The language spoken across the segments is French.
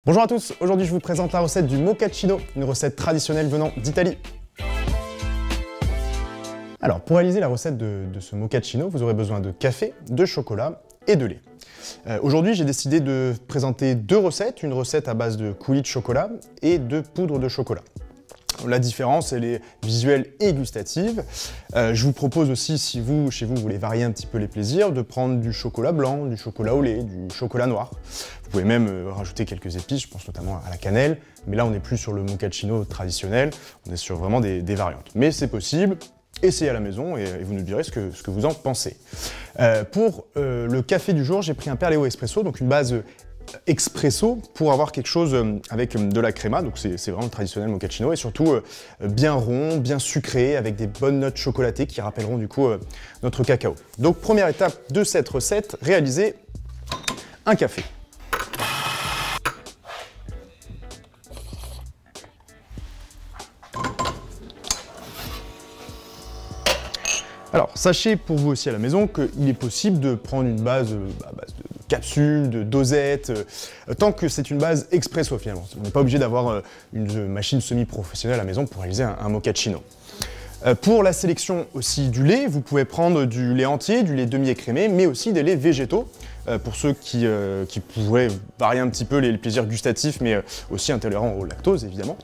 Bonjour à tous, aujourd'hui je vous présente la recette du mochaccino, une recette traditionnelle venant d'Italie. Alors pour réaliser la recette de ce mochaccino, vous aurez besoin de café, de chocolat et de lait. Aujourd'hui j'ai décidé de présenter deux recettes, une recette à base de coulis de chocolat et de poudre de chocolat. La différence, elle est visuelle et gustative. Je vous propose aussi, si chez vous voulez varier un petit peu les plaisirs, de prendre du chocolat blanc, du chocolat au lait, du chocolat noir. Vous pouvez même rajouter quelques épices, je pense notamment à la cannelle, mais là on n'est plus sur le mochaccino traditionnel, on est sur vraiment des variantes. Mais c'est possible, essayez à la maison et vous nous direz ce que vous en pensez. Pour le café du jour, j'ai pris un Perleo Espresso, donc une base expresso pour avoir quelque chose avec de la créma, donc c'est vraiment le traditionnel mochaccino et surtout bien rond, bien sucré, avec des bonnes notes chocolatées qui rappelleront du coup notre cacao. Donc première étape de cette recette, réaliser un café. Alors, sachez pour vous aussi à la maison qu'il est possible de prendre une base de capsules, de dosettes, tant que c'est une base expresso finalement. On n'est pas obligé d'avoir une machine semi-professionnelle à la maison pour réaliser un mochaccino. Pour la sélection aussi du lait, vous pouvez prendre du lait entier, du lait demi-écrémé, mais aussi des laits végétaux, pour ceux qui pourraient varier un petit peu les plaisirs gustatifs, mais aussi intolérants au lactose évidemment.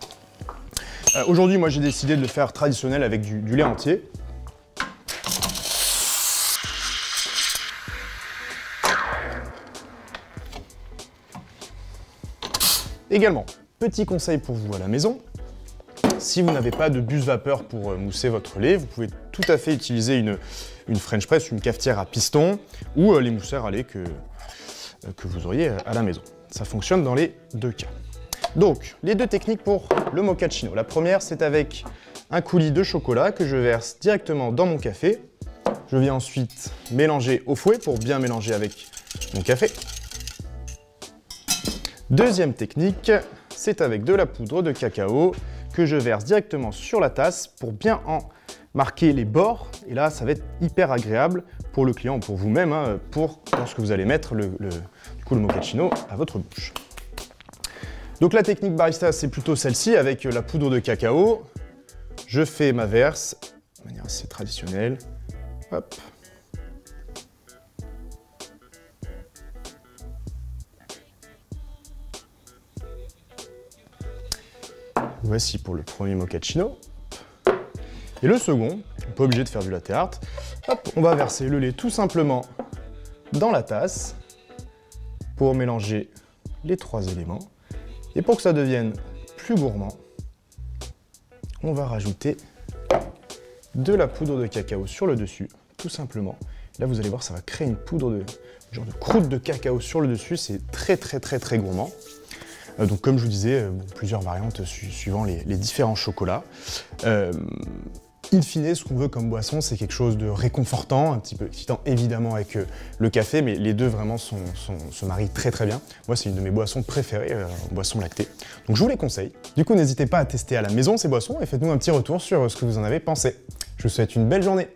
Aujourd'hui, moi j'ai décidé de le faire traditionnel avec du lait entier. Également, petit conseil pour vous à la maison, si vous n'avez pas de buse vapeur pour mousser votre lait, vous pouvez tout à fait utiliser une French press, une cafetière à piston ou les mousseurs à lait que vous auriez à la maison. Ça fonctionne dans les deux cas. Donc, les deux techniques pour le mochaccino. La première, c'est avec un coulis de chocolat que je verse directement dans mon café. Je viens ensuite mélanger au fouet pour bien mélanger avec mon café. Deuxième technique, c'est avec de la poudre de cacao que je verse directement sur la tasse pour bien en marquer les bords. Et là, ça va être hyper agréable pour le client, pour vous-même, lorsque vous allez mettre le mochaccino à votre bouche. Donc la technique barista, c'est plutôt celle-ci, avec la poudre de cacao. Je fais ma verse de manière assez traditionnelle. Hop. Voici pour le premier mochaccino. Et le second, on n'est pas obligé de faire du latte art. Hop, on va verser le lait tout simplement dans la tasse pour mélanger les trois éléments. Et pour que ça devienne plus gourmand, on va rajouter de la poudre de cacao sur le dessus, tout simplement. Là, vous allez voir, ça va créer une poudre genre de croûte de cacao sur le dessus. C'est très gourmand. Donc comme je vous disais, plusieurs variantes suivant les différents chocolats. In fine, ce qu'on veut comme boisson, c'est quelque chose de réconfortant, un petit peu excitant évidemment avec le café, mais les deux vraiment se marient très bien. Moi, c'est une de mes boissons préférées, boisson lactée. Donc je vous les conseille. Du coup, n'hésitez pas à tester à la maison ces boissons et faites-nous un petit retour sur ce que vous en avez pensé. Je vous souhaite une belle journée.